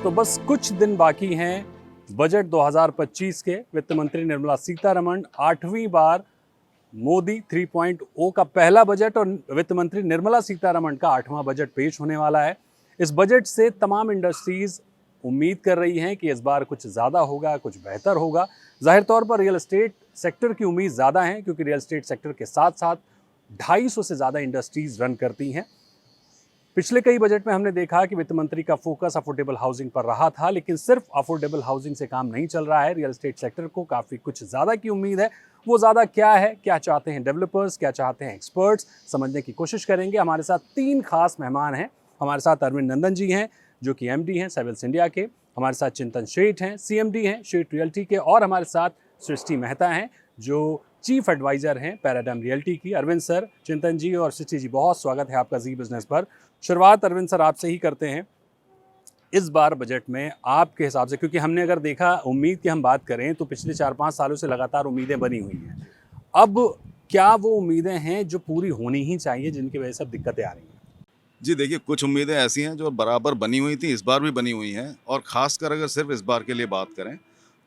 तो बस कुछ दिन बाकी हैं बजट 2025 के। वित्त मंत्री निर्मला सीतारमण 8वीं बार मोदी 3.0 का पहला बजट और वित्त मंत्री निर्मला सीतारमण का 8वां बजट पेश होने वाला है। इस बजट से तमाम इंडस्ट्रीज उम्मीद कर रही हैं कि इस बार कुछ ज़्यादा होगा, कुछ बेहतर होगा। जाहिर तौर पर रियल एस्टेट सेक्टर की उम्मीद ज़्यादा है, क्योंकि रियल एस्टेट सेक्टर के साथ साथ 250 से ज़्यादा इंडस्ट्रीज रन करती हैं। पिछले कई बजट में हमने देखा कि वित्त मंत्री का फोकस अफोर्डेबल हाउसिंग पर रहा था, लेकिन सिर्फ अफोर्डेबल हाउसिंग से काम नहीं चल रहा है। रियल एस्टेट सेक्टर को काफ़ी कुछ ज़्यादा की उम्मीद है। वो ज़्यादा क्या है, क्या चाहते हैं डेवलपर्स, क्या चाहते हैं एक्सपर्ट्स, समझने की कोशिश करेंगे। हमारे साथ 3 खास मेहमान हैं। हमारे साथ अरविंद नंदन जी हैं, जो कि MD हैं सेविल्स इंडिया के। हमारे साथ चिंतन शेठ हैं, CMD हैं शेठ रियल्टी के। और हमारे साथ सृष्टि मेहता हैं, जो चीफ एडवाइजर हैं पैराडाइम रियल्टी की। अरविंद सर, चिंतन जी और सृष्टि जी, बहुत स्वागत है आपका जी बिजनेस पर। शुरुआत अरविंद सर आपसे ही करते हैं। इस बार बजट में आपके हिसाब से, क्योंकि हमने अगर देखा उम्मीद की हम बात करें तो पिछले 4-5 सालों से लगातार उम्मीदें बनी हुई हैं। अब क्या वो उम्मीदें हैं जो पूरी होनी ही चाहिए, जिनकी वजह से अब दिक्कतें आ रही हैं? जी देखिए, कुछ उम्मीदें ऐसी हैं जो बराबर बनी हुई थी, इस बार भी बनी हुई हैं और ख़ासकर अगर सिर्फ इस बार के लिए बात करें,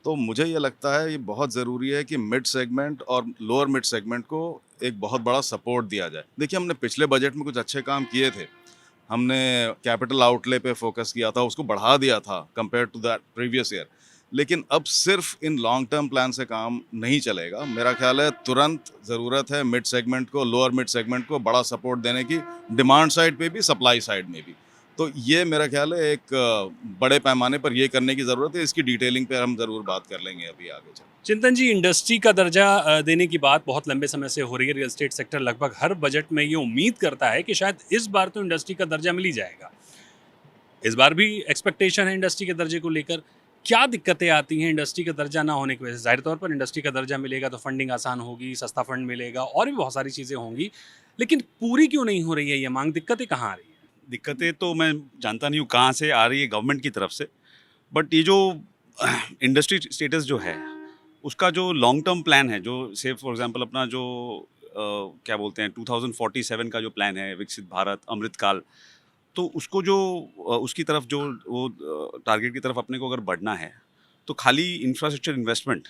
तो मुझे ये लगता है ये बहुत ज़रूरी है कि मिड सेगमेंट और लोअर मिड सेगमेंट को एक बहुत बड़ा सपोर्ट दिया जाए। देखिए, हमने पिछले बजट में कुछ अच्छे काम किए थे। हमने कैपिटल आउटले पे फोकस किया था, उसको बढ़ा दिया था compare to that previous year. लेकिन अब सिर्फ इन लॉन्ग टर्म प्लान से काम नहीं चलेगा। मेरा ख्याल है तुरंत ज़रूरत है मिड सेगमेंट को, लोअर मिड सेगमेंट को बड़ा सपोर्ट देने की, डिमांड साइड पे भी, सप्लाई साइड में भी। तो ये मेरा ख्याल है एक बड़े पैमाने पर ये करने की ज़रूरत है। इसकी डिटेलिंग पे हम ज़रूर बात कर लेंगे अभी आगे चल। चिंतन जी, इंडस्ट्री का दर्जा देने की बात बहुत लंबे समय से हो रही है। रियल एस्टेट सेक्टर लगभग हर बजट में ये उम्मीद करता है कि शायद इस बार तो इंडस्ट्री का दर्जा मिल ही जाएगा। इस बार भी एक्सपेक्टेशन है इंडस्ट्री के दर्जे को लेकर। क्या दिक्कतें आती हैं इंडस्ट्री का दर्जा ना होने की वजह से? जाहिर तौर पर इंडस्ट्री का दर्जा मिलेगा तो फंडिंग आसान होगी, सस्ता फंड मिलेगा और भी बहुत सारी चीज़ें होंगी, लेकिन पूरी क्यों नहीं हो रही है ये मांग? दिक्कतें कहाँ आ रही हैं? दिक्कतें तो मैं जानता नहीं हूँ कहाँ से आ रही है गवर्नमेंट की तरफ से, बट ये जो इंडस्ट्री स्टेटस जो है उसका जो लॉन्ग टर्म प्लान है, जो से फॉर एग्जांपल अपना जो क्या बोलते हैं 2047 का जो प्लान है, विकसित भारत अमृतकाल, तो उसको जो उसकी तरफ जो वो टारगेट की तरफ अपने को अगर बढ़ना है, तो खाली इंफ्रास्ट्रक्चर इन्वेस्टमेंट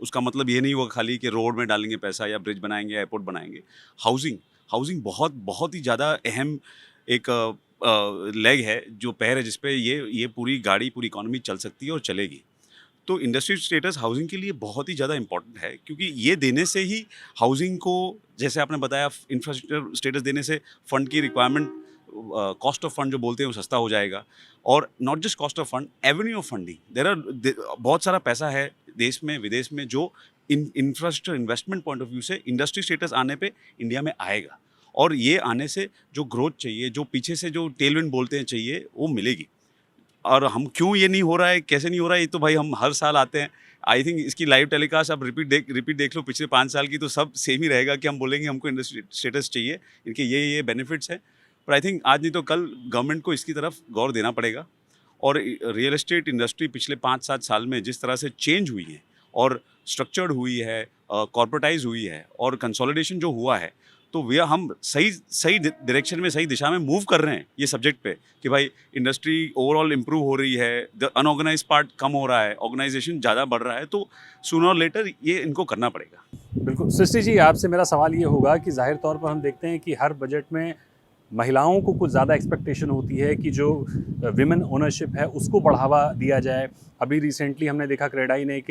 उसका मतलब ये नहीं होगा खाली कि रोड में डालेंगे पैसा या ब्रिज बनाएंगे, एयरपोर्ट बनाएंगे। हाउसिंग हाउसिंग बहुत बहुत ही ज़्यादा अहम एक लेग है, जो पैर है जिसपे ये पूरी गाड़ी, पूरी इकोनॉमी चल सकती है और चलेगी। तो इंडस्ट्री स्टेटस हाउसिंग के लिए बहुत ही ज़्यादा इंपॉर्टेंट है, क्योंकि ये देने से ही हाउसिंग को, जैसे आपने बताया, इंफ्रास्ट्रक्चर स्टेटस देने से फंड की रिक्वायरमेंट, कॉस्ट ऑफ फंड जो बोलते हैं वो सस्ता हो जाएगा। और not just cost of fund, Avenue of funding, बहुत सारा पैसा है देश में विदेश में जो infrastructure investment point of view से इंडस्ट्री स्टेटस आने पे इंडिया में आएगा। और ये आने से जो ग्रोथ चाहिए, जो पीछे से जो टेलविंड बोलते हैं चाहिए, वो मिलेगी। और हम क्यों ये नहीं हो रहा है, कैसे नहीं हो रहा है, ये तो भाई हम हर साल आते हैं। आई थिंक इसकी लाइव टेलीकास्ट आप रिपीट देख लो पिछले 5 साल की, तो सब सेम ही रहेगा कि हम बोलेंगे हमको इंडस्ट्री स्टेटस चाहिए, इनके ये बेनिफिट्स हैं। पर आई थिंक आज नहीं तो कल गवर्नमेंट को इसकी तरफ गौर देना पड़ेगा। और रियल एस्टेट इंडस्ट्री पिछले 5-7 साल में जिस तरह से चेंज हुई है और स्ट्रक्चर्ड हुई है, कॉर्पोरेटाइज हुई है और कंसोलिडेशन जो हुआ है, तो वे हम सही डायरेक्शन में, सही दिशा में मूव कर रहे हैं ये सब्जेक्ट पे, कि भाई इंडस्ट्री ओवरऑल इम्प्रूव हो रही है, द अनऑर्गेनाइज पार्ट कम हो रहा है, ऑर्गेनाइजेशन ज़्यादा बढ़ रहा है। तो सूनर और लेटर ये इनको करना पड़ेगा। बिल्कुल। सृष्टि जी, आपसे मेरा सवाल ये होगा कि जाहिर तौर पर हम देखते हैं कि हर बजट में महिलाओं को कुछ ज़्यादा एक्सपेक्टेशन होती है कि जो विमेन ओनरशिप है उसको बढ़ावा दिया जाए। अभी रिसेंटली हमने देखा क्रेडाई ने एक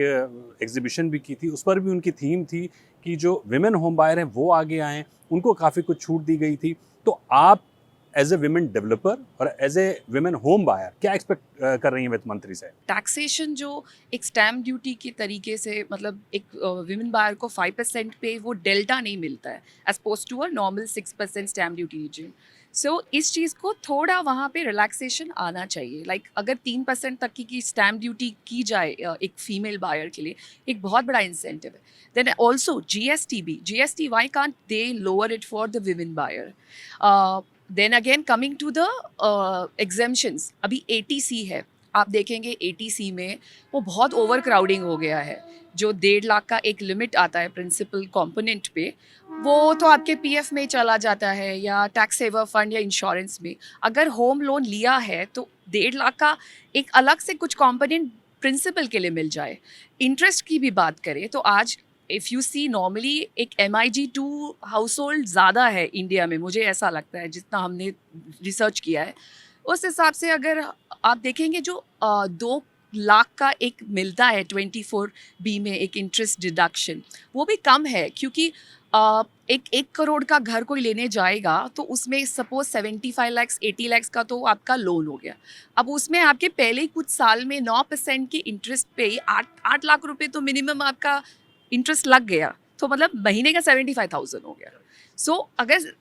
एग्जीबिशन भी की थी, उस पर भी उनकी थीम थी कि जो विमेन होम बायर हैं वो आगे आएँ, उनको काफ़ी कुछ छूट दी गई थी। तो आप एज ए विमेन डेवलपर और as a women home buyer क्या एक्सपेक्ट कर रही हैं वित्त मंत्री से? टैक्सेशन जो एक स्टैम्प ड्यूटी के तरीके से, मतलब एक विमेन बायर को 5% पे वो डेल्टा नहीं मिलता है as opposed to a normal 6% stamp duty reason. So इस चीज़ को थोड़ा वहाँ पे रिलैक्सेशन आना चाहिए। लाइक अगर 3% तक की स्टैम्प ड्यूटी की जाए एक फीमेल बायर के लिए, एक बहुत बड़ा इंसेंटिव है। Then also GST, why can't they lower it for the women buyer? Then again coming to the exemptions, अभी ATC है, आप देखेंगे एटीसी में वो बहुत ओवर क्राउडिंग हो गया है। जो 1.5 लाख का एक लिमिट आता है प्रिंसिपल कंपोनेंट पे, वो तो आपके पीएफ में चला जाता है या टैक्स सेवर फंड या इंश्योरेंस में। अगर होम लोन लिया है तो 1.5 लाख का एक अलग से कुछ कंपोनेंट प्रिंसिपल के लिए मिल जाए। इंटरेस्ट की भी बात करें तो आज इफ़ यू सी नॉर्मली एक MIG2 हाउस होल्ड ज़्यादा है इंडिया में, मुझे ऐसा लगता है जितना हमने रिसर्च किया है। उस हिसाब से अगर आप देखेंगे जो 2 लाख का एक मिलता है 24B में एक इंटरेस्ट डिडक्शन, वो भी कम है क्योंकि एक 1 करोड़ का घर कोई लेने जाएगा तो उसमें सपोज 75 लाख 80 लाख का तो आपका लोन हो गया। अब उसमें आपके पहले ही कुछ साल में 9% के इंटरेस्ट पे ही 8 लाख रुपए तो मिनिमम आपका इंटरेस्ट लग गया, तो मतलब महीने का 75,000 हो गया। सो अगर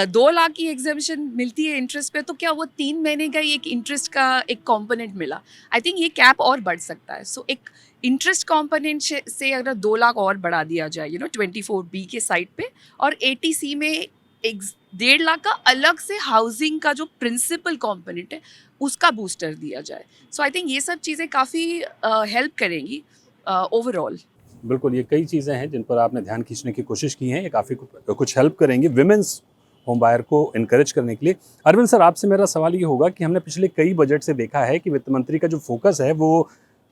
2 लाख की एग्जामिशन मिलती है इंटरेस्ट पे, तो क्या वो 3 महीने का ही एक इंटरेस्ट का एक कंपोनेंट मिला। आई थिंक ये कैप और बढ़ सकता है। सो एक इंटरेस्ट कंपोनेंट से अगर 2 लाख और बढ़ा दिया जाए 24B के साइड पे, और ATC में 1.5 लाख का अलग से हाउसिंग का जो प्रिंसिपल कंपोनेंट है उसका बूस्टर दिया जाए। सो आई थिंक ये सब चीज़ें काफ़ी हेल्प करेंगी ओवरऑल। बिल्कुल, ये कई चीज़ें हैं जिन पर आपने ध्यान खींचने की कोशिश की हैं, ये काफ़ी कुछ हेल्प करेंगी विमेंस होम बायर को इनकरेज करने के लिए। अरविंद सर, आपसे मेरा सवाल ये होगा कि हमने पिछले कई बजट से देखा है कि वित्त मंत्री का जो फोकस है वो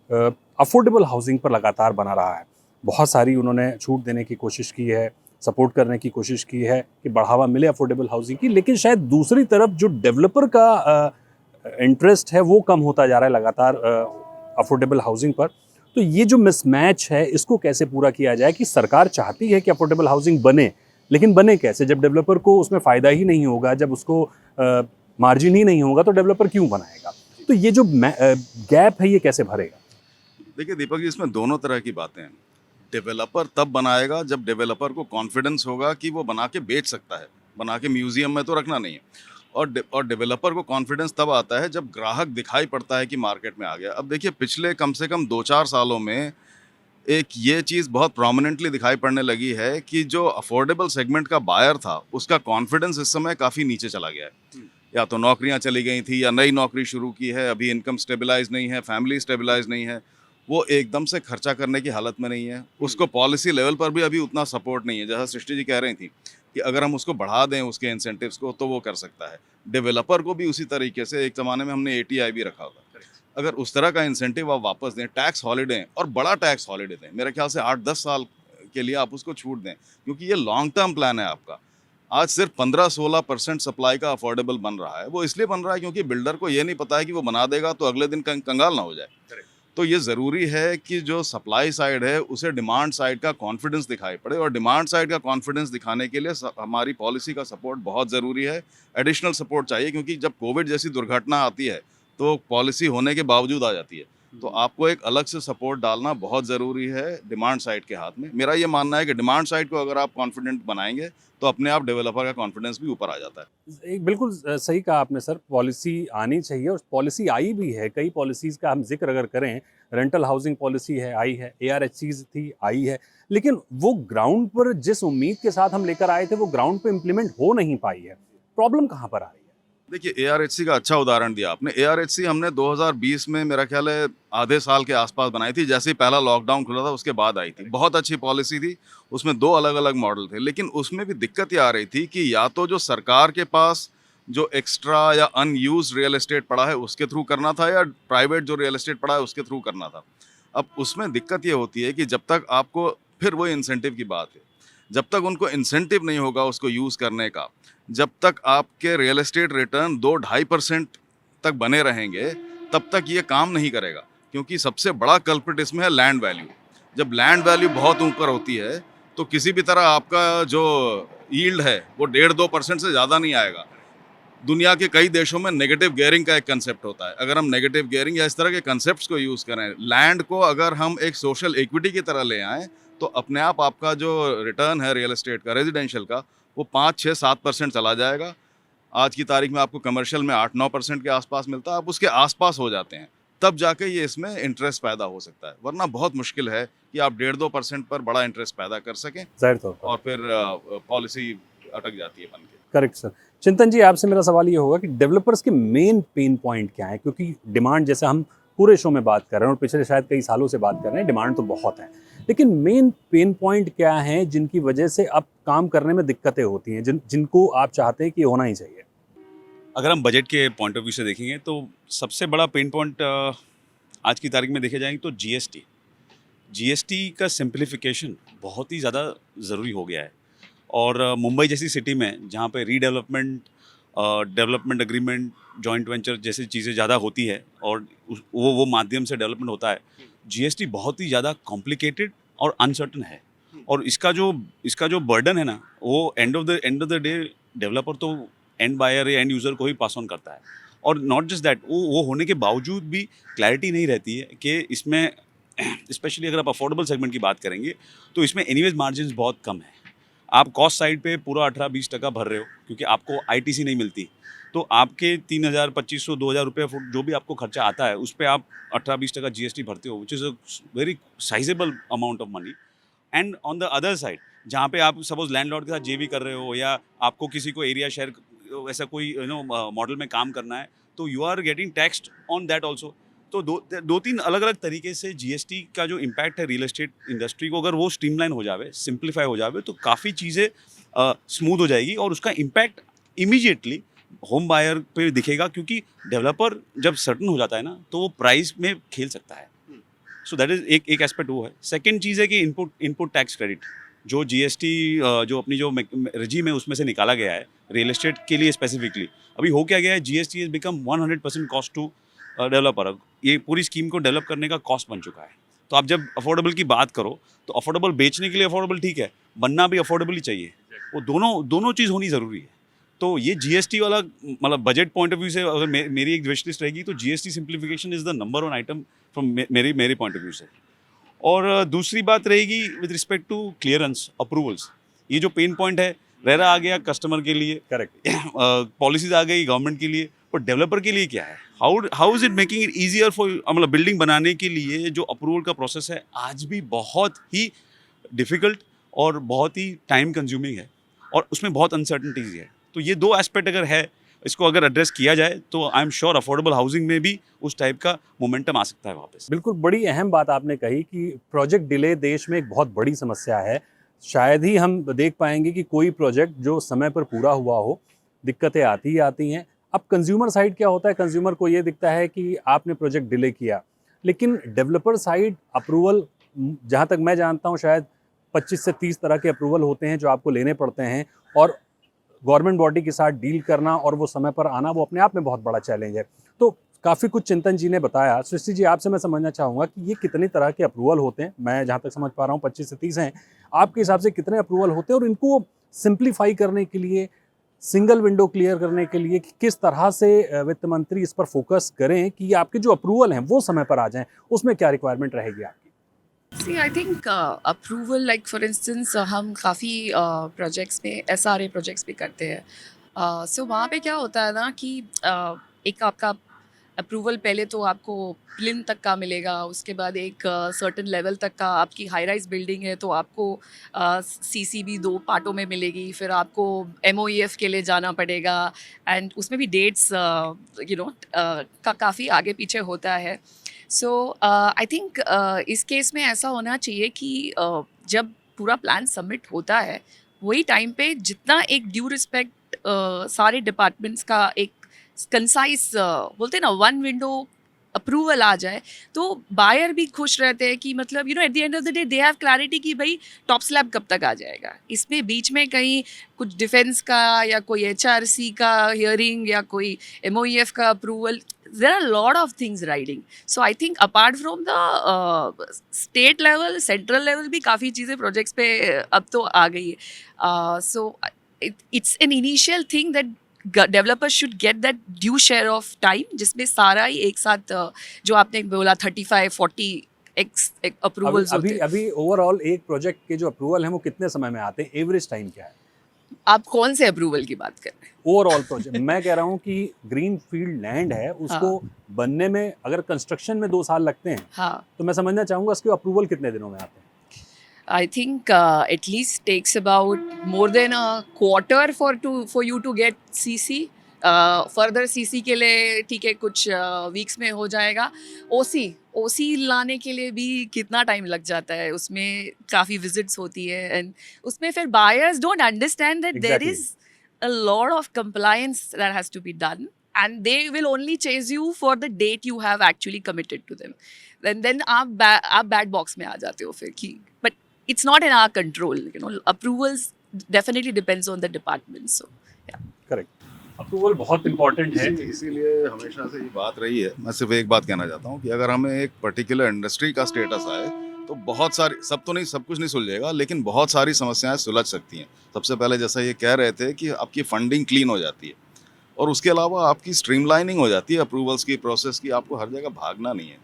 अफोर्डेबल हाउसिंग पर लगातार बना रहा है। बहुत सारी उन्होंने छूट देने की कोशिश की है, सपोर्ट करने की कोशिश की है कि बढ़ावा मिले अफोर्डेबल हाउसिंग की, लेकिन शायद दूसरी तरफ जो डेवलपर का इंटरेस्ट है वो कम होता जा रहा है लगातार अफोर्डेबल हाउसिंग पर। तो ये जो मिसमैच है इसको कैसे पूरा किया जाए कि सरकार चाहती है कि अफोर्डेबल हाउसिंग बने, लेकिन बने कैसे जब डेवलपर को उसमें फ़ायदा ही नहीं होगा, जब उसको मार्जिन ही नहीं होगा तो डेवलपर क्यों बनाएगा। तो ये जो गैप है ये कैसे भरेगा? देखिए दीपक जी, इसमें दोनों तरह की बातें हैं। डेवलपर तब बनाएगा जब डेवलपर को कॉन्फिडेंस होगा कि वो बना के बेच सकता है, बना के म्यूजियम में तो रखना नहीं है। और डेवलपर को कॉन्फिडेंस तब आता है जब ग्राहक दिखाई पड़ता है कि मार्केट में आ गया। अब देखिए, पिछले कम से कम 2-4 सालों में एक ये चीज़ बहुत प्रोमिनेंटली दिखाई पड़ने लगी है कि जो अफोर्डेबल सेगमेंट का बायर था उसका कॉन्फिडेंस इस समय काफ़ी नीचे चला गया है। या तो नौकरियां चली गई थी या नई नौकरी शुरू की है, अभी इनकम स्टेबलाइज नहीं है, फैमिली स्टेबलाइज नहीं है, वो एकदम से खर्चा करने की हालत में नहीं है। उसको पॉलिसी लेवल पर भी अभी उतना सपोर्ट नहीं है। जैसा सृष्टि जी कह रही थी कि अगर हम उसको बढ़ा दें उसके इंसेंटिव्स को तो वो कर सकता है। डेवलपर को भी उसी तरीके से, एक ज़माने में हमने ATI भी रखा था, अगर उस तरह का इंसेंटिव आप वापस दें, टैक्स हॉलीडे और बड़ा टैक्स हॉलीडे दें, मेरे ख्याल से 8-10 साल के लिए आप उसको छूट दें, क्योंकि ये लॉन्ग टर्म प्लान है आपका। आज सिर्फ 15-16% सप्लाई का अफोर्डेबल बन रहा है। वो इसलिए बन रहा है क्योंकि बिल्डर को ये नहीं पता है कि वो बना देगा तो अगले दिन कंगाल ना हो जाए। तो ये ज़रूरी है कि जो सप्लाई साइड है उसे डिमांड साइड का कॉन्फिडेंस दिखाई पड़े, और डिमांड साइड का कॉन्फिडेंस दिखाने के लिए हमारी पॉलिसी का सपोर्ट बहुत ज़रूरी है। एडिशनल सपोर्ट चाहिए, क्योंकि जब कोविड जैसी दुर्घटना आती है तो पॉलिसी होने के बावजूद आ जाती है। तो आपको एक अलग से सपोर्ट डालना बहुत ज़रूरी है डिमांड साइड के हाथ में। मेरा ये मानना है कि डिमांड साइड को अगर आप कॉन्फिडेंट बनाएंगे तो अपने आप डेवलपर का कॉन्फिडेंस भी ऊपर आ जाता है। एक बिल्कुल सही कहा आपने सर, पॉलिसी आनी चाहिए और पॉलिसी आई भी है। कई पॉलिसीज़ का हम जिक्र अगर करें, रेंटल हाउसिंग पॉलिसी है, आई है, ARHCs थी, आई है, लेकिन वो ग्राउंड पर जिस उम्मीद के साथ हम लेकर आए थे वो ग्राउंड पे इम्प्लीमेंट हो नहीं पाई है। प्रॉब्लम कहाँ पर आ रही है? देखिए, ARHC का अच्छा उदाहरण दिया आपने। ARHC हमने 2020 में मेरा ख्याल है आधे साल के आसपास बनाई थी, जैसे ही पहला लॉकडाउन खुला था उसके बाद आई थी। बहुत अच्छी पॉलिसी थी, उसमें 2 अलग अलग मॉडल थे, लेकिन उसमें भी दिक्कत ये आ रही थी कि या तो जो सरकार के पास जो एक्स्ट्रा या अनयूज रियल एस्टेट पड़ा है उसके थ्रू करना था, या प्राइवेट जो रियल एस्टेट पड़ा है उसके थ्रू करना था। अब उसमें दिक्कत ये होती है कि जब तक आपको, फिर वो इंसेंटिव की बात है, जब तक उनको इंसेंटिव नहीं होगा उसको यूज़ करने का, जब तक आपके रियल एस्टेट रिटर्न 2-2.5% तक बने रहेंगे, तब तक ये काम नहीं करेगा। क्योंकि सबसे बड़ा कल्प्रिट इसमें है लैंड वैल्यू। जब लैंड वैल्यू बहुत ऊपर होती है तो किसी भी तरह आपका जो यील्ड है वो 1.5-2% से ज़्यादा नहीं आएगा। दुनिया के कई देशों में नेगेटिव गियरिंग का एक कंसेप्ट होता है। अगर हम नेगेटिव गियरिंग या इस तरह के कंसेप्ट्स को यूज़ करें, लैंड को अगर हम एक सोशल इक्विटी की तरह ले आएँ, तो अपने आप आपका जो रिटर्न है रियल एस्टेट का, रेजिडेंशियल का, वो 5-6-7% चला जाएगा। आज की तारीख में आपको कमर्शियल में 8-9% के आसपास मिलता है। आप उसके आसपास हो जाते हैं, तब जाके ये इसमें इंटरेस्ट पैदा हो सकता है, वरना बहुत मुश्किल है कि आप 1.5-2% पर बड़ा इंटरेस्ट पैदा कर सकें, जाहिर तौर पर। और फिर पॉलिसी अटक जाती है बन के। Correct sir. चिंतन जी, आपसे मेरा सवाल ये होगा कि डेवलपर्स के मेन पेन पॉइंट क्या है, क्योंकि डिमांड, जैसे हम पूरे शो में बात कर रहे हैं और पिछले शायद कई सालों से बात कर रहे हैं, डिमांड तो बहुत है, लेकिन मेन पेन पॉइंट क्या है जिनकी वजह से अब काम करने में दिक्कतें होती हैं, जिनको आप चाहते हैं कि होना ही चाहिए? अगर हम बजट के पॉइंट ऑफ व्यू से देखेंगे तो सबसे बड़ा पेन पॉइंट आज की तारीख में देखे जाएंगे तो जीएसटी का सिंप्लीफिकेशन बहुत ही ज़्यादा ज़रूरी हो गया है। और मुंबई जैसी सिटी में जहाँ पे redevelopment, development agreement, joint venture जैसी चीज़ें ज़्यादा होती है और वो माध्यम से डेवलपमेंट होता है, जीएसटी बहुत ही ज़्यादा कॉम्प्लिकेटेड और अनसर्टन है। और इसका जो बर्डन है ना, वो end of the day developer तो एंड बायर या एंड यूज़र को ही पास ऑन करता है। और नॉट जस्ट दैट, वो होने के बावजूद भी क्लैरिटी नहीं रहती है कि इसमें स्पेशली अगर आप अफोर्डेबल सेगमेंट की बात करेंगे तो इसमें एनीवेज मार्जिन बहुत कम है। आप कॉस्ट साइड पे पूरा 18-20% भर रहे हो क्योंकि आपको आईटीसी नहीं मिलती, तो आपके 3,000, 2,500, 2,000 रुपये फुट जो भी आपको खर्चा आता है उस पर आप 18-20% जीएसटी भरते हो, which is a very sizeable amount of money. And on the other side जहाँ पे आप सपोज लैंडलॉर्ड के साथ जेवी कर रहे हो या आपको किसी को एरिया शेयर ऐसा कोई मॉडल में काम करना है, तो you are getting taxed on that also. तो दो तीन अलग अलग तरीके से जीएसटी का जो इम्पैक्ट है रियल एस्टेट इंडस्ट्री को, अगर वो स्ट्रीमलाइन हो जावे, सिंप्लीफाई हो जावे, तो काफ़ी चीज़ें स्मूथ हो जाएगी और उसका इम्पैक्ट इमीडिएटली होम बायर पे दिखेगा, क्योंकि डेवलपर जब सर्टन हो जाता है ना तो वो प्राइस में खेल सकता है। सो दैट इज़ एक एस्पेक्ट वो है। सेकेंड चीज़ है कि इनपुट टैक्स क्रेडिट जो जीएसटी जो अपनी जो रजीम है उसमें से निकाला गया है रियल एस्टेट के लिए स्पेसिफिकली। अभी हो क्या गया है, GST is become 100% cost to developer. ये पूरी स्कीम को डेवलप करने का कॉस्ट बन चुका है। तो आप जब अफोर्डेबल की बात करो तो अफोर्डेबल बेचने के लिए अफोर्डेबल ठीक है, बनना भी अफोर्डेबल ही चाहिए, वो दोनों चीज़ होनी ज़रूरी है। तो ये जीएसटी वाला मतलब बजट पॉइंट ऑफ व्यू से अगर मेरी एक विश लिस्ट रहेगी तो GST simplification is the number 1 item from मेरे पॉइंट ऑफ व्यू से। और दूसरी बात रहेगी with respect to clearance approvals. ये जो पेन पॉइंट है रेरा आ गया कस्टमर के लिए, करेक्ट, पॉलिसीज आ गई गवर्नमेंट के लिए, पर डेवलपर के लिए क्या है? How is it making it easier for, मतलब बिल्डिंग बनाने के लिए जो अप्रूवल का प्रोसेस है आज भी बहुत ही डिफ़िकल्ट और बहुत ही टाइम कंज्यूमिंग है और उसमें बहुत अनसर्टनिटीज़ है। तो ये दो एस्पेक्ट अगर है, इसको अगर एड्रेस किया जाए तो I am sure affordable housing में भी उस टाइप का मोमेंटम आ सकता है वापस। बिल्कुल बड़ी अहम बात आपने कही कि प्रोजेक्ट डिले देश में एक बहुत बड़ी समस्या है। शायद ही हम देख पाएंगे कि कोई प्रोजेक्ट जो समय पर पूरा हुआ हो, दिक्कतें आती ही आती हैं। अब कंज्यूमर साइड क्या होता है, कंज्यूमर को ये दिखता है कि आपने प्रोजेक्ट डिले किया, लेकिन डेवलपर साइड अप्रूवल, जहाँ तक मैं जानता हूँ शायद 25 से 30 तरह के अप्रूवल होते हैं जो आपको लेने पड़ते हैं, और गवर्नमेंट बॉडी के साथ डील करना और वो समय पर आना, वो अपने आप में बहुत बड़ा चैलेंज है। तो काफ़ी कुछ चिंतन जी ने बताया। सृष्टि जी, आपसे मैं समझना चाहूँगा कि ये कितने तरह के अप्रूवल होते हैं? मैं जहाँ तक समझ पा रहा हूँ 25 से 30 हैं। आपके हिसाब से कितने अप्रूवल होते हैं और इनको सिंप्लीफाई करने के लिए, सिंगल विंडो क्लियर करने के लिए किस तरह से वित्त मंत्री इस पर फोकस करें कि आपके जो अप्रूवल हैं वो समय पर आ जाएं? उसमें क्या रिक्वायरमेंट रहेगी आपकी? See, I think approval, like for instance, हम काफ़ी प्रोजेक्ट्स में SRA प्रोजेक्ट्स भी करते हैं। सो वहाँ पे क्या होता है ना कि एक आपका अप्रूवल पहले तो आपको प्लिन तक का मिलेगा, उसके बाद एक सर्टेन लेवल तक का, आपकी हाई राइज बिल्डिंग है तो आपको CCB 2 पार्टों में मिलेगी, फिर आपको MOEF के लिए जाना पड़ेगा, एंड उसमें भी डेट्स काफ़ी आगे पीछे होता है। सो आई थिंक इस केस में ऐसा होना चाहिए कि जब पूरा प्लान सबमिट होता है वही टाइम पे जितना एक ड्यू रिस्पेक्ट सारे डिपार्टमेंट्स का एक कंसाइज बोलते हैं ना, 1 विंडो अप्रूवल आ जाए तो बायर भी खुश रहते हैं कि मतलब at the end of the day they have clarity कि भाई टॉप स्लैब कब तक आ जाएगा। इसमें बीच में कहीं कुछ डिफेंस का या कोई HRC का हियरिंग या कोई MOEF का approval, there are a lot of things riding. So I think apart from the state level, central level भी काफ़ी चीज़ें प्रोजेक्ट्स पे अब तो आ गई है। So it's an initial thing that developers should get that due share of time, जिसमें सारा ही एक साथ जो आपने बोला 35-40 अप्रूवल्स होते हैं। अभी ओवरऑल एक प्रोजेक्ट के जो अप्रूवल हैं वो कितने समय में आते हैं? एवरेज टाइम क्या है? आप कौन से अप्रूवल की बात कर रहे हैं? ओवरऑल प्रोजेक्ट मैं कह रहा हूँ कि ग्रीन फील्ड लैंड है, उसको बनने में अगर कंस्ट्रक्शन में 2 साल लगते हैं, हाँ, तो मैं समझना चाहूँगा उसके अप्रूवल कितने दिनों में आते हैं? I think at least takes about more than a quarter for you to get CC, further CC के लिए ठीक है कुछ वीक्स में हो जाएगा. ओसी लाने के लिए भी कितना टाइम लग जाता है, उसमें काफ़ी विजिट्स होती है एंड उसमें फिर buyers don't understand that there Exactly. Is a lot of compliance that has to be done, and they will only chase you for the date you have actually committed to them. Then आप bad box में आ जाते हो फिर कि but it's not in our control, you know. Approvals definitely depends on the department, so yeah. Correct. Approval बहुत important है. इसीलिए हमेशा से ये बात रही है. मैं सिर्फ एक बात कहना चाहता हूँ कि अगर हमें एक पर्टिकुलर इंडस्ट्री का स्टेटस आए तो बहुत सारी, सब कुछ नहीं सुलझेगा, लेकिन बहुत सारी समस्याएं सुलझ सकती हैं. सबसे पहले जैसा ये कह रहे थे कि आपकी फंडिंग क्लीन हो जाती है और उसके अलावा आपकी स्ट्रीमलाइनिंग हो जाती है अप्रूवल्स की प्रोसेस की. आपको हर जगह भागना नहीं है.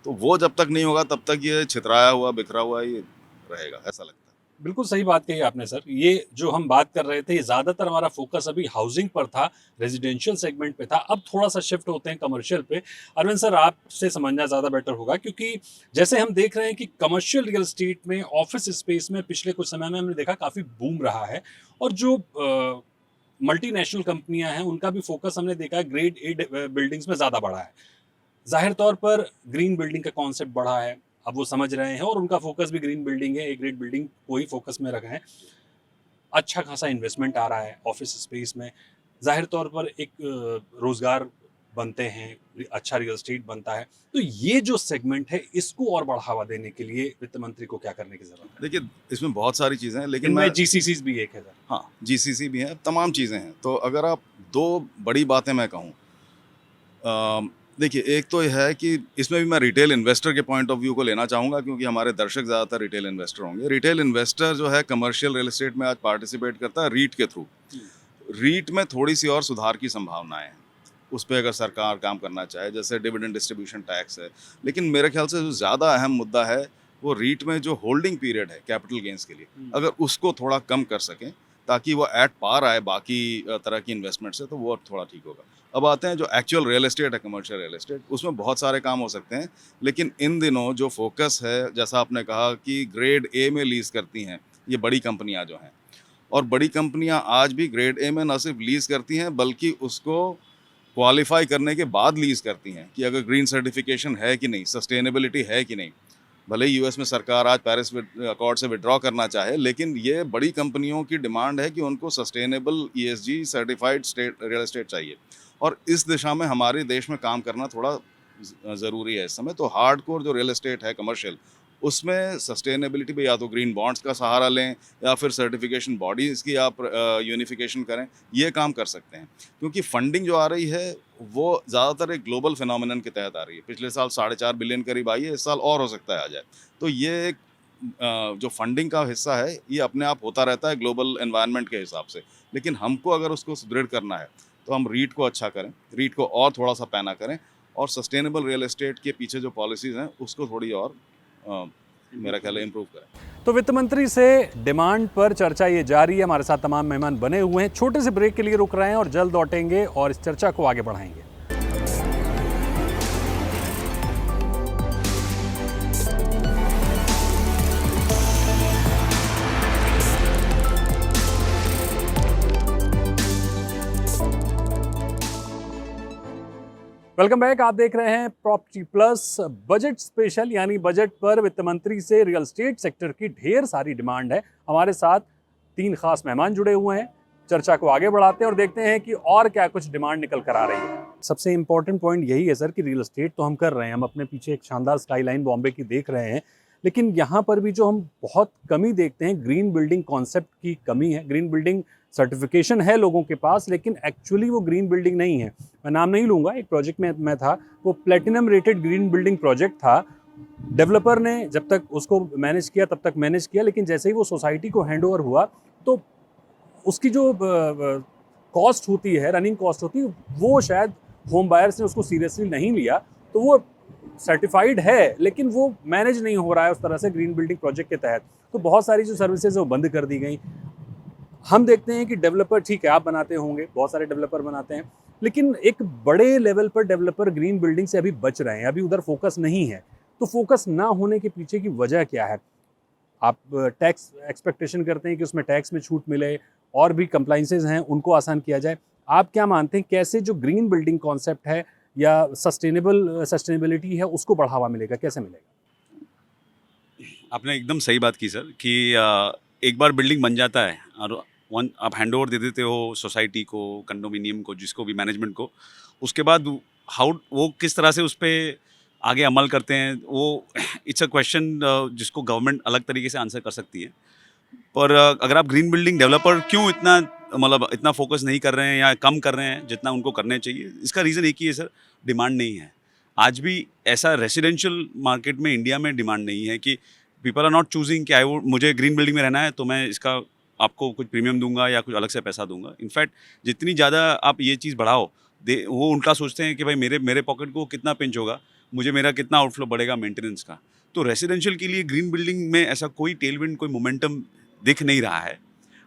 तो वो जब तक नहीं होगा तब तक ये छितराया हुआ बिखरा हुआ ये रहेगा, ऐसा लगता है. बिल्कुल सही बात कही आपने सर. ये जो हम बात कर रहे थे, ये ज़्यादातर हमारा फोकस अभी हाउसिंग पर था, रेजिडेंशियल सेगमेंट पे था. अब थोड़ा सा शिफ्ट होते हैं कमर्शियल पे. अरविंद सर, आपसे समझना ज़्यादा बेटर होगा, क्योंकि जैसे हम देख रहे हैं कि कमर्शियल रियल एस्टेट में, ऑफिस स्पेस में पिछले कुछ समय में हमने देखा काफ़ी बूम रहा है. और जो मल्टीनेशनल कंपनियां हैं उनका भी फोकस हमने देखा है ग्रेड ए बिल्डिंग्स में ज़्यादा बढ़ा है. जाहिर तौर पर ग्रीन बिल्डिंग का कॉन्सेप्ट बढ़ा है, अब वो समझ रहे हैं और उनका फोकस भी ग्रीन बिल्डिंग है, एक ग्रेड बिल्डिंग को ही फोकस में रखा है. अच्छा खासा इन्वेस्टमेंट आ रहा है ऑफिस स्पेस में. जाहिर तौर पर एक रोज़गार बनते हैं, अच्छा रियल एस्टेट बनता है. तो ये जो सेगमेंट है, इसको और बढ़ावा देने के लिए वित्त मंत्री को क्या करने की ज़रूरत है? देखिए, इसमें बहुत सारी चीज़ें हैं, लेकिन इनमें मैं जीसीसीज भी एक है सर. हाँ, जीसीसी भी है, तमाम चीज़ें हैं. तो अगर आप दो बड़ी बातें मैं कहूँ, देखिए, एक तो यह है कि इसमें भी मैं रिटेल इन्वेस्टर के पॉइंट ऑफ व्यू को लेना चाहूँगा, क्योंकि हमारे दर्शक ज़्यादातर रिटेल इन्वेस्टर होंगे. रिटेल इन्वेस्टर जो है कमर्शियल रियल एस्टेट में आज पार्टिसिपेट करता है रीट के थ्रू. रीट में थोड़ी सी और सुधार की संभावनाएं हैं. उस पर अगर सरकार काम करना चाहे, जैसे डिविडेंड डिस्ट्रीब्यूशन टैक्स है. लेकिन मेरे ख्याल से जो ज़्यादा अहम मुद्दा है वो रीट में जो होल्डिंग पीरियड है कैपिटल गेंस के लिए, अगर उसको थोड़ा कम कर सकें ताकि वो एट पार आए बाकी तरह की इन्वेस्टमेंट से, तो वो थोड़ा ठीक होगा. अब आते हैं जो एक्चुअल रियल एस्टेट है, कमर्शियल रियल एस्टेट, उसमें बहुत सारे काम हो सकते हैं. लेकिन इन दिनों जो फोकस है, जैसा आपने कहा कि ग्रेड ए में लीज़ करती हैं ये बड़ी कंपनियां जो हैं, और बड़ी कंपनियां आज भी ग्रेड ए में न सिर्फ लीज़ करती हैं बल्कि उसको क्वालिफाई करने के बाद लीज़ करती हैं कि अगर ग्रीन सर्टिफिकेशन है कि नहीं, सस्टेनेबिलिटी है कि नहीं. भले ही यूएस में सरकार आज पेरिस अकॉर्ड से विड्रॉ करना चाहे, लेकिन ये बड़ी कंपनियों की डिमांड है कि उनको sustainable ESG certified real estate चाहिए. और इस दिशा में हमारे देश में काम करना थोड़ा ज़रूरी है इस समय. तो हार्डकोर जो रियल एस्टेट है कमर्शियल, उसमें सस्टेनेबिलिटी पे या तो ग्रीन बॉन्ड्स का सहारा लें या फिर सर्टिफिकेशन बॉडीज़ की आप यूनिफिकेशन करें, ये काम कर सकते हैं. क्योंकि फंडिंग जो आ रही है वो ज़्यादातर एक ग्लोबल फिनोमिनन के तहत आ रही है. पिछले साल 4.5 बिलियन करीब आई है, इस साल और हो सकता है आ जाए. तो ये एक जो फंडिंग का हिस्सा है ये अपने आप होता रहता है ग्लोबल एनवायरनमेंट के हिसाब से. लेकिन हमको अगर उसको सुदृढ़ करना है तो हम रीट को अच्छा करें, रीट को और थोड़ा सा पैना करें, और सस्टेनेबल रियल एस्टेट के पीछे जो पॉलिसीज़ हैं उसको थोड़ी और मेरा ख्याल है इम्प्रूव करें. तो वित्त मंत्री से डिमांड पर चर्चा ये जारी है. हमारे साथ तमाम मेहमान बने हुए हैं. छोटे से ब्रेक के लिए रुक रहे हैं और जल्द लौटेंगे और इस चर्चा को आगे बढ़ाएंगे. Welcome back. आप देख रहे हैं प्रॉपर्टी प्लस बजट स्पेशल, यानी बजट पर वित्त मंत्री से रियल एस्टेट सेक्टर की ढेर सारी डिमांड है. हमारे साथ 3 खास मेहमान जुड़े हुए हैं. चर्चा को आगे बढ़ाते हैं और देखते हैं कि और क्या कुछ डिमांड निकल कर आ रही है. सबसे इंपॉर्टेंट पॉइंट यही है सर कि रियल एस्टेट तो हम कर रहे हैं, हम अपने पीछे एक शानदार स्काईलाइन बॉम्बे की देख रहे हैं, लेकिन यहाँ पर भी जो हम बहुत कमी देखते हैं, ग्रीन बिल्डिंग कॉन्सेप्ट की कमी है. ग्रीन बिल्डिंग सर्टिफिकेशन है लोगों के पास, लेकिन एक्चुअली वो ग्रीन बिल्डिंग नहीं है. मैं नाम नहीं लूँगा, एक प्रोजेक्ट में मैं था, वो platinum rated green building project था. डेवलपर ने जब तक उसको मैनेज किया तब तक मैनेज किया, लेकिन जैसे ही वो सोसाइटी को हैंड ओवर हुआ तो उसकी जो कॉस्ट होती है, रनिंग कॉस्ट होती है, वो शायद होम बायर्स ने उसको सीरियसली नहीं लिया. तो वो सर्टिफाइड है लेकिन वो मैनेज नहीं हो रहा है उस तरह से ग्रीन बिल्डिंग प्रोजेक्ट के तहत. तो बहुत सारी जो सर्विसेज है वो बंद कर दी गई. हम देखते हैं कि डेवलपर, ठीक है आप बनाते होंगे, बहुत सारे डेवलपर बनाते हैं, लेकिन एक बड़े लेवल पर डेवलपर ग्रीन बिल्डिंग से अभी बच रहे हैं, अभी उधर फोकस नहीं है. तो फोकस ना होने के पीछे की वजह क्या है? आप टैक्स एक्सपेक्टेशन करते हैं कि उसमें टैक्स में छूट मिले और भी कंप्लाइंसेज हैं उनको आसान किया जाए. आप क्या मानते हैं कैसे जो ग्रीन बिल्डिंग कॉन्सेप्ट है या सस्टेनेबिलिटी है उसको बढ़ावा मिलेगा, कैसे मिलेगा? आपने एकदम सही बात की सर कि एक बार बिल्डिंग बन जाता है और आप हैंड ओवर दे देते हो सोसाइटी को, कंडोमिनियम को, जिसको भी, मैनेजमेंट को, उसके बाद वो किस तरह से उस पर आगे अमल करते हैं, वो इट्स अ क्वेश्चन जिसको गवर्नमेंट अलग तरीके से आंसर कर सकती है। पर अगर आप ग्रीन बिल्डिंग डेवलपर क्यों इतना फोकस नहीं कर रहे हैं या कम कर रहे हैं जितना उनको करने चाहिए, इसका रीज़न एक ही है सर, डिमांड नहीं है। आज भी ऐसा रेसिडेंशियल मार्केट में इंडिया में डिमांड नहीं है कि पीपल आर नॉट चूजिंग कि मुझे ग्रीन बिल्डिंग में रहना है तो मैं इसका आपको कुछ प्रीमियम दूंगा या कुछ अलग से पैसा दूंगा। इनफैक्ट जितनी ज़्यादा आप ये चीज़ बढ़ाओ, वो उल्टा सोचते हैं कि भाई मेरे पॉकेट को कितना पिंच होगा, मुझे मेरा कितना आउटफ्लो बढ़ेगा मेंटेनेंस का। तो रेसिडेंशियल के लिए ग्रीन बिल्डिंग में ऐसा कोई टेलविंड, कोई मोमेंटम दिख नहीं रहा है।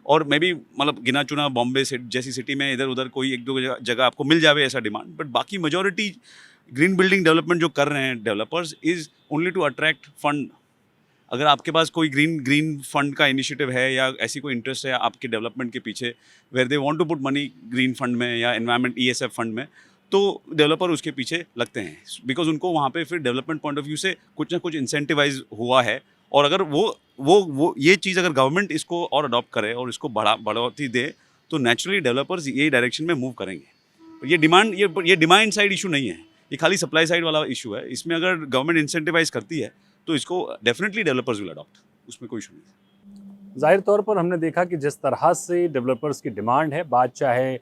और मैं भी गिना चुना बॉम्बे जैसी सिटी में इधर उधर कोई एक दो जगह आपको मिल जावे ऐसा डिमांड, बट बाकी मेजॉरिटी ग्रीन बिल्डिंग डेवलपमेंट जो कर रहे हैं developers is only to attract fund. अगर आपके पास कोई ग्रीन फंड का इनिशिएटिव है या ऐसी कोई इंटरेस्ट है आपके डेवलपमेंट के पीछे, where they want to put money green fund में या एनवायरनमेंट ESF फंड में, तो डेवलपर उसके पीछे लगते हैं, बिकॉज उनको वहाँ पे फिर डेवलपमेंट पॉइंट ऑफ व्यू से कुछ ना कुछ इंसेंटिवाइज हुआ है। और अगर वो ये चीज़ अगर गवर्नमेंट इसको और अडॉप्ट करे और इसको बढ़ोतरी दे, तो नेचुरली डेवलपर्स ये डायरेक्शन में मूव करेंगे। ये डिमांड साइड इशू नहीं है, ये खाली सप्लाई साइड वाला इशू है। इसमें अगर गवर्नमेंट इंसेंटिवाइज करती है तो इसको डेफिनेटली डेवलपर्स विल अडॉप्ट, उसमें कोई इशू नहीं। जाहिर तौर पर हमने देखा कि जिस तरह से डेवलपर्स की डिमांड है, बात चाहे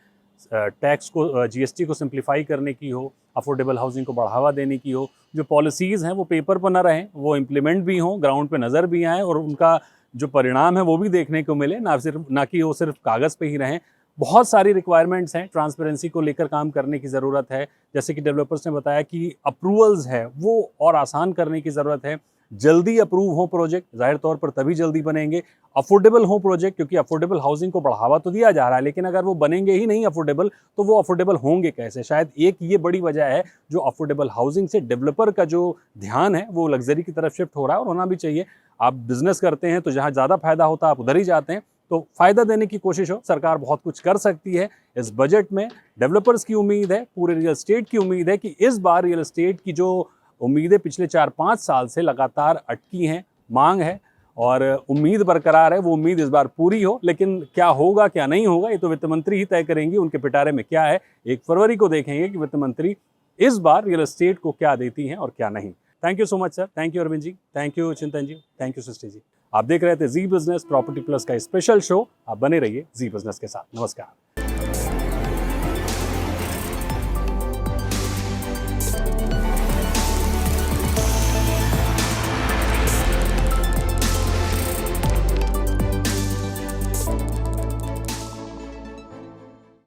टैक्स को GST को सिंप्लीफाई करने की हो, अफोर्डेबल हाउसिंग को बढ़ावा देने की हो, जो पॉलिसीज़ हैं वो पेपर पर ना रहें, वो इम्प्लीमेंट भी हों, ग्राउंड पे नज़र भी आएँ और उनका जो परिणाम है वो भी देखने को मिले, ना कि वो सिर्फ कागज़ पे ही रहें। बहुत सारी रिक्वायरमेंट्स हैं, ट्रांसपेरेंसी को लेकर काम करने की ज़रूरत है। जैसे कि डेवलपर्स ने बताया कि अप्रूवल्स है वो और आसान करने की ज़रूरत है। जल्दी अप्रूव हो प्रोजेक्ट, जाहिर तौर पर तभी जल्दी बनेंगे। अफोर्डेबल हो प्रोजेक्ट, क्योंकि अफोर्डेबल हाउसिंग को बढ़ावा तो दिया जा रहा है, लेकिन अगर वो बनेंगे ही नहीं अफोर्डेबल, तो वो अफोर्डेबल होंगे कैसे? शायद एक ये बड़ी वजह है जो अफोर्डेबल हाउसिंग से डेवलपर का जो ध्यान है वो लग्जरी की तरफ शिफ्ट हो रहा है, और होना भी चाहिए। आप बिजनेस करते हैं तो जहाँ ज़्यादा फायदा होता है आप उधर ही जाते हैं, तो फ़ायदा देने की कोशिश हो। सरकार बहुत कुछ कर सकती है इस बजट में। डेवलपर्स की उम्मीद है, पूरे रियल एस्टेट की उम्मीद है कि इस बार रियल एस्टेट की जो उम्मीदें पिछले 4-5 साल से लगातार अटकी हैं, मांग है और उम्मीद बरकरार है, वो उम्मीद इस बार पूरी हो। लेकिन क्या होगा क्या नहीं होगा ये तो वित्त मंत्री ही तय करेंगी, उनके पिटारे में क्या है। 1 फरवरी को देखेंगे कि वित्त मंत्री इस बार रियल एस्टेट को क्या देती हैं और क्या नहीं। Thank you so much sir, thank you Arvind ji, thank you Chintan ji, thank you Srishti ji. आप देख रहे थे जी बिजनेस प्रॉपर्टी प्लस का स्पेशल शो। आप बने रहिए जी बिजनेस के साथ। नमस्कार।